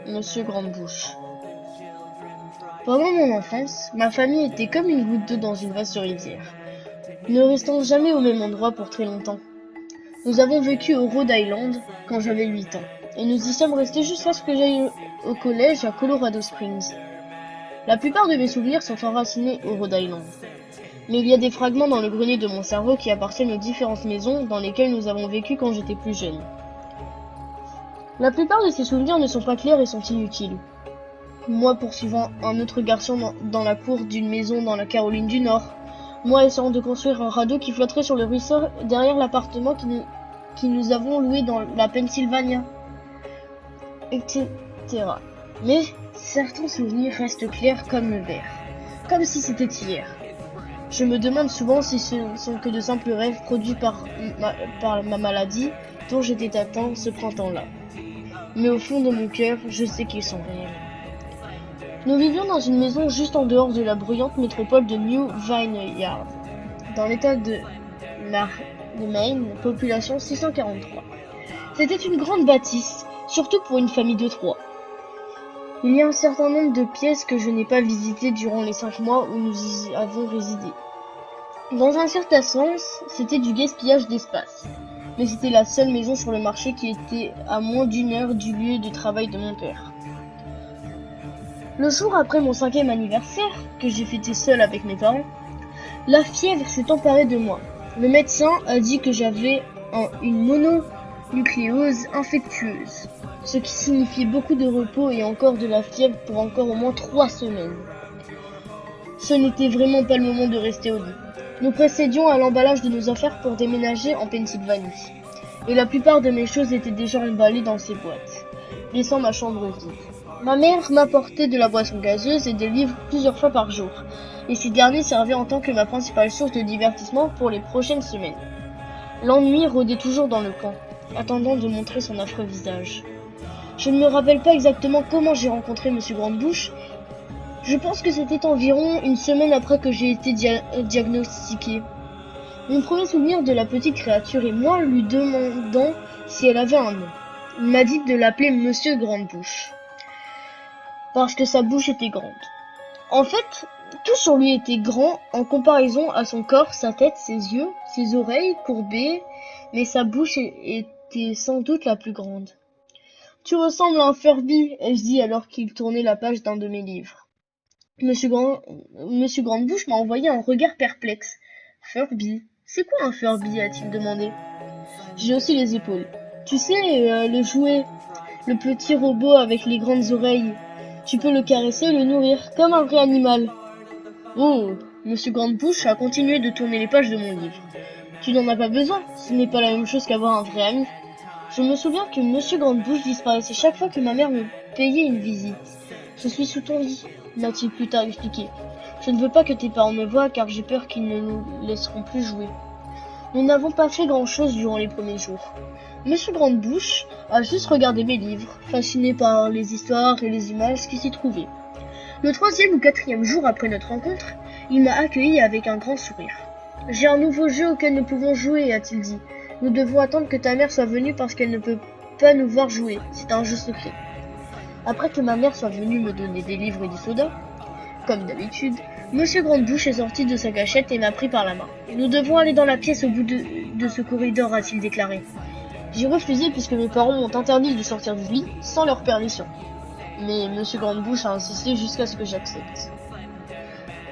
Monsieur Grande-Bouche. Pendant mon enfance, ma famille était comme une goutte d'eau dans une vaste rivière, ne restant jamais au même endroit pour très longtemps. Nous avons vécu au Rhode Island quand j'avais 8 ans, et nous y sommes restés jusqu'à ce que j'aille au collège à Colorado Springs. La plupart de mes souvenirs sont enracinés au Rhode Island. Mais il y a des fragments dans le grenier de mon cerveau qui appartiennent aux différentes maisons dans lesquelles nous avons vécu quand j'étais plus jeune. La plupart de ces souvenirs ne sont pas clairs et sont inutiles. Moi poursuivant un autre garçon dans la cour d'une maison dans la Caroline du Nord. Moi essayant de construire un radeau qui flotterait sur le ruisseau derrière l'appartement qui nous avons loué dans la Pennsylvania, etc. Mais certains souvenirs restent clairs comme le verre, comme si c'était hier. Je me demande souvent si ce ne sont que de simples rêves produits par ma maladie dont j'étais atteint ce printemps-là. Mais au fond de mon cœur, je sais qu'ils sont réels. Nous vivions dans une maison juste en dehors de la bruyante métropole de New Vineyard, dans l'état de Maine, population 643. C'était une grande bâtisse, surtout pour une famille de 3. Il y a un certain nombre de pièces que je n'ai pas visitées durant les 5 mois où nous y avons résidé. Dans un certain sens, c'était du gaspillage d'espace, mais c'était la seule maison sur le marché qui était à moins d'1 heure du lieu de travail de mon père. Le jour après mon 5e anniversaire, que j'ai fêté seul avec mes parents, la fièvre s'est emparée de moi. Le médecin a dit que j'avais une mononucléose infectieuse, ce qui signifiait beaucoup de repos et encore de la fièvre pour encore au moins 3 semaines. Ce n'était vraiment pas le moment de rester au lit. Nous procédions à l'emballage de nos affaires pour déménager en Pennsylvanie, et la plupart de mes choses étaient déjà emballées dans ces boîtes, laissant ma chambre vide. Ma mère m'apportait de la boisson gazeuse et des livres plusieurs fois par jour, et ces derniers servaient en tant que ma principale source de divertissement pour les prochaines semaines. L'ennui rôdait toujours dans le camp, attendant de montrer son affreux visage. Je ne me rappelle pas exactement comment j'ai rencontré Monsieur Grande-Bouche. Je pense que c'était environ une semaine après que j'ai été diagnostiqué. Mon premier souvenir de la petite créature est moi lui demandant si elle avait un nom. Il m'a dit de l'appeler Monsieur Grande-Bouche, parce que sa bouche était grande. En fait, tout sur lui était grand en comparaison à son corps, sa tête, ses yeux, ses oreilles courbées, mais sa bouche était sans doute la plus grande. « Tu ressembles à un Furby », ai-je dit alors qu'il tournait la page d'un de mes livres. Monsieur Grande-Bouche m'a envoyé un regard perplexe. « Furby ? C'est quoi un Furby » a-t-il demandé. J'ai haussé les épaules. « Tu sais, le jouet, le petit robot avec les grandes oreilles. Tu peux le caresser et le nourrir, comme un vrai animal. » Oh, Monsieur Grande-Bouche a continué de tourner les pages de mon livre. Tu n'en as pas besoin, ce n'est pas la même chose qu'avoir un vrai ami. Je me souviens que Monsieur Grande-Bouche disparaissait chaque fois que ma mère me payait une visite. Je suis sous ton lit, m'a-t-il plus tard expliqué. Je ne veux pas que tes parents me voient car j'ai peur qu'ils ne nous laisseront plus jouer. Nous n'avons pas fait grand-chose durant les premiers jours. Monsieur Grande-Bouche a juste regardé mes livres, fasciné par les histoires et les images qui s'y trouvaient. Le 3e ou 4e jour après notre rencontre, il m'a accueilli avec un grand sourire. « J'ai un nouveau jeu auquel nous pouvons jouer, a-t-il dit. Nous devons attendre que ta mère soit venue parce qu'elle ne peut pas nous voir jouer. C'est un jeu secret. » Après que ma mère soit venue me donner des livres et du soda, comme d'habitude, Monsieur Grande-Bouche est sorti de sa cachette et m'a pris par la main. « Nous devons aller dans la pièce au bout de ce corridor, a-t-il déclaré. J'ai refusé puisque mes parents m'ont interdit de sortir du lit sans leur permission. Mais Monsieur Grande-Bouche a insisté jusqu'à ce que j'accepte.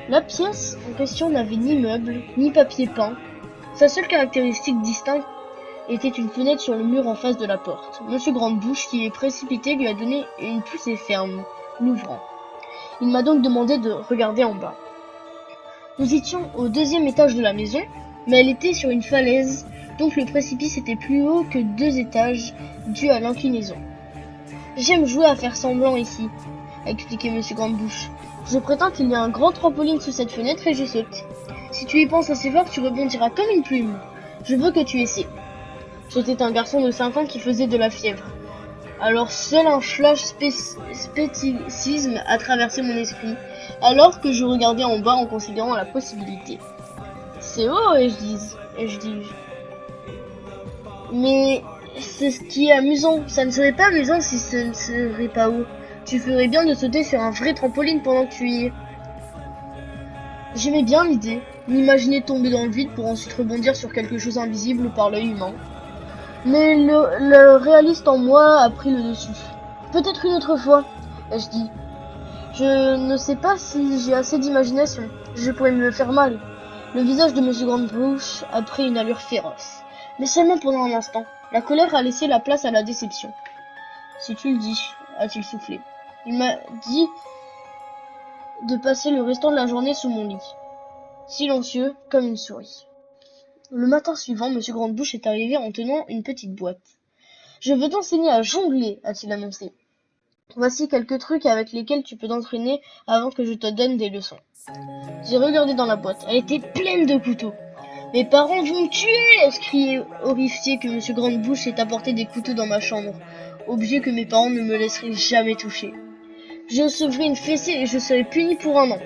La pièce en question n'avait ni meubles, ni papier peint. Sa seule caractéristique distincte était une fenêtre sur le mur en face de la porte. Monsieur Grande-Bouche, qui est précipité, lui a donné une poussée ferme, l'ouvrant. Il m'a donc demandé de regarder en bas. Nous étions au 2e étage de la maison, mais elle était sur une falaise, donc le précipice était plus haut que 2 étages, dû à l'inclinaison. « J'aime jouer à faire semblant ici, » a expliqué Monsieur Grande-Bouche. « Je prétends qu'il y a un grand trampoline sous cette fenêtre et je saute. Si tu y penses assez fort, tu rebondiras comme une plume. Je veux que tu essaies. » J'étais un garçon de 5 ans qui faisait de la fièvre. Alors seul un flash spécisme a traversé mon esprit, alors que je regardais en bas en considérant la possibilité. « C'est haut, ai-je dit. Mais c'est ce qui est amusant. Ça ne serait pas amusant si ce ne serait pas haut. Tu ferais bien de sauter sur un vrai trampoline pendant que tu y es. J'aimais bien l'idée, m'imaginer tomber dans le vide pour ensuite rebondir sur quelque chose invisible par l'œil humain. Mais le réaliste en moi a pris le dessus. Peut-être une autre fois, ai-je dit. Je ne sais pas si j'ai assez d'imagination. Je pourrais me faire mal. Le visage de Monsieur Grandebouche a pris une allure féroce. Mais seulement pendant un instant. La colère a laissé la place à la déception. Si tu le dis, a-t-il soufflé. Il m'a dit de passer le restant de la journée sous mon lit, silencieux comme une souris. Le matin suivant, Monsieur Grandebouche est arrivé en tenant une petite boîte. « Je veux t'enseigner à jongler, a-t-il annoncé. Voici quelques trucs avec lesquels tu peux t'entraîner avant que je te donne des leçons. » J'ai regardé dans la boîte. Elle était pleine de couteaux. « Mes parents vont me tuer !» ai-je crié, horrifié que Monsieur Grandebouche ait apporté des couteaux dans ma chambre, objet que mes parents ne me laisseraient jamais toucher. Je recevrai une fessée et je serai puni pour un an.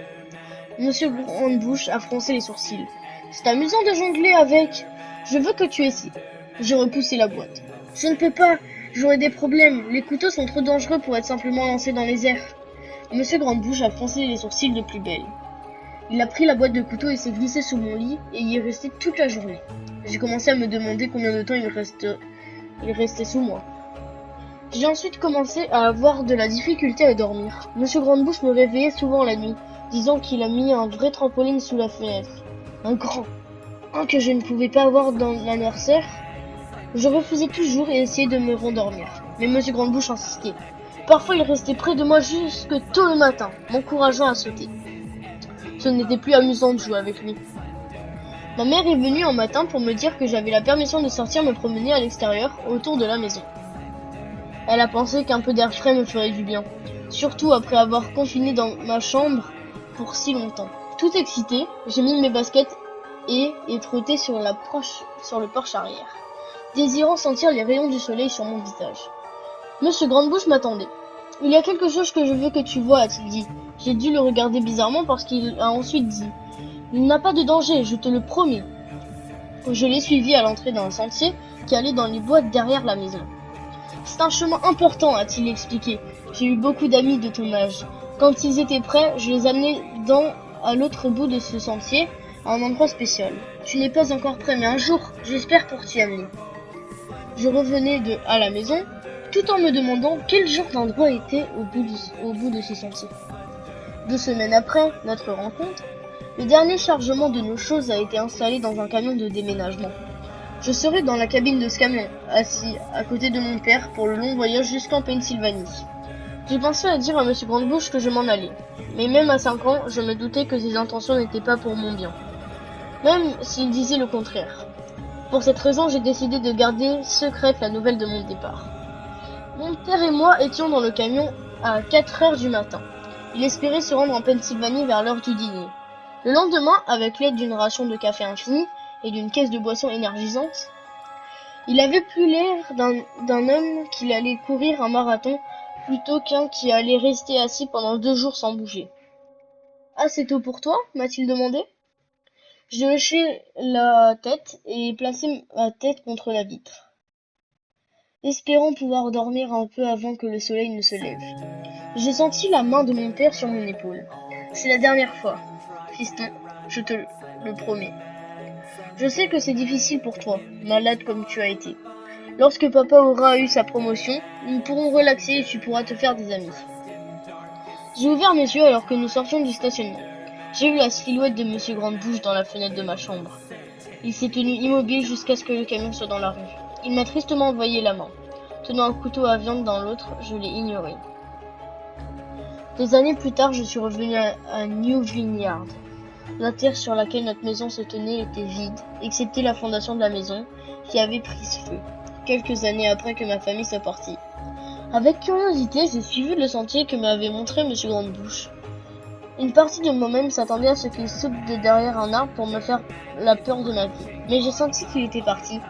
Monsieur Grandebouche a froncé les sourcils. C'est amusant de jongler avec. Je veux que tu essaies. J'ai repoussé la boîte. Je ne peux pas. J'aurai des problèmes. Les couteaux sont trop dangereux pour être simplement lancés dans les airs. Monsieur Grandebouche a froncé les sourcils de plus belle. Il a pris la boîte de couteaux et s'est glissé sous mon lit et y est resté toute la journée. J'ai commencé à me demander combien de temps il restait sous moi. J'ai ensuite commencé à avoir de la difficulté à dormir. Monsieur Grandebouche me réveillait souvent la nuit, disant qu'il a mis un vrai trampoline sous la fenêtre. Un grand. Un que je ne pouvais pas avoir dans l'anniversaire. Je refusais toujours et essayais de me rendormir. Mais Monsieur Grandebouche insistait. Parfois il restait près de moi jusque tôt le matin, m'encourageant à sauter. Ce n'était plus amusant de jouer avec lui. Ma mère est venue un matin pour me dire que j'avais la permission de sortir me promener à l'extérieur, autour de la maison. Elle a pensé qu'un peu d'air frais me ferait du bien, surtout après avoir confiné dans ma chambre pour si longtemps. Tout excité, j'ai mis mes baskets et trotté sur le porche arrière, désirant sentir les rayons du soleil sur mon visage. Monsieur Grandebouche m'attendait. « Il y a quelque chose que je veux que tu vois, a-t-il dit. J'ai dû le regarder bizarrement parce qu'il a ensuite dit « Il n'a pas de danger, je te le promets. » Je l'ai suivi à l'entrée d'un sentier qui allait dans les bois derrière la maison. « C'est un chemin important, a-t-il expliqué. J'ai eu beaucoup d'amis de ton âge. Quand ils étaient prêts, je les amenais à l'autre bout de ce sentier, à un endroit spécial. Tu n'es pas encore prêt, mais un jour, j'espère pour t'y amener. » Je revenais à la maison, tout en me demandant quel genre d'endroit était au bout de ce sentier. 2 semaines après notre rencontre, le dernier chargement de nos choses a été installé dans un camion de déménagement. Je serai dans la cabine de ce camion, assis à côté de mon père pour le long voyage jusqu'en Pennsylvanie. J'ai pensé à dire à Monsieur Grandebouche que je m'en allais, mais même à 5 ans, je me doutais que ses intentions n'étaient pas pour mon bien, même s'il disait le contraire. Pour cette raison, j'ai décidé de garder secrète la nouvelle de mon départ. Mon père et moi étions dans le camion à 4 heures du matin. Il espérait se rendre en Pennsylvanie vers l'heure du dîner. Le lendemain, avec l'aide d'une ration de café infini et d'une caisse de boissons énergisantes, il avait plus l'air d'un homme qui allait courir un marathon plutôt qu'un qui allait rester assis pendant 2 jours sans bouger. « Ah, c'est tôt pour toi ?» m'a-t-il demandé. J'ai hoché la tête et placé ma tête contre la vitre, espérant pouvoir dormir un peu avant que le soleil ne se lève. J'ai senti la main de mon père sur mon épaule. « C'est la dernière fois, fiston, je te le promets. Je sais que c'est difficile pour toi, malade comme tu as été. Lorsque papa aura eu sa promotion, nous pourrons relaxer et tu pourras te faire des amis. » J'ai ouvert mes yeux alors que nous sortions du stationnement. J'ai vu la silhouette de Monsieur Grandebouche dans la fenêtre de ma chambre. Il s'est tenu immobile jusqu'à ce que le camion soit dans la rue. Il m'a tristement envoyé la main. Tenant un couteau à viande dans l'autre, je l'ai ignoré. Des années plus tard, je suis revenu à New Vineyard. La terre sur laquelle notre maison se tenait était vide, excepté la fondation de la maison, qui avait pris feu, quelques années après que ma famille soit partie. Avec curiosité, j'ai suivi le sentier que m'avait montré Monsieur Grandebouche. Une partie de moi-même s'attendait à ce qu'il saute de derrière un arbre pour me faire la peur de ma vie. Mais j'ai senti qu'il était parti,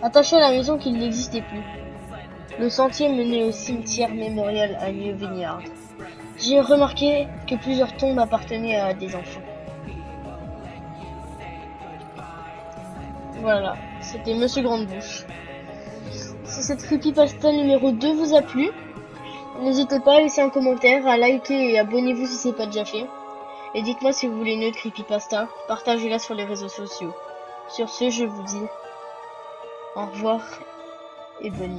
attaché à la maison qu'il n'existait plus. Le sentier menait au cimetière mémorial à New Vineyard. J'ai remarqué que plusieurs tombes appartenaient à des enfants. Voilà, c'était Monsieur Grandebouche. Si cette creepypasta numéro 2 vous a plu, N'hésitez pas à laisser un commentaire, à liker et abonnez-vous si c'est pas déjà fait. Et dites-moi si vous voulez une autre creepypasta, partagez-la sur les réseaux sociaux. Sur ce, je vous dis au revoir et bonne nuit.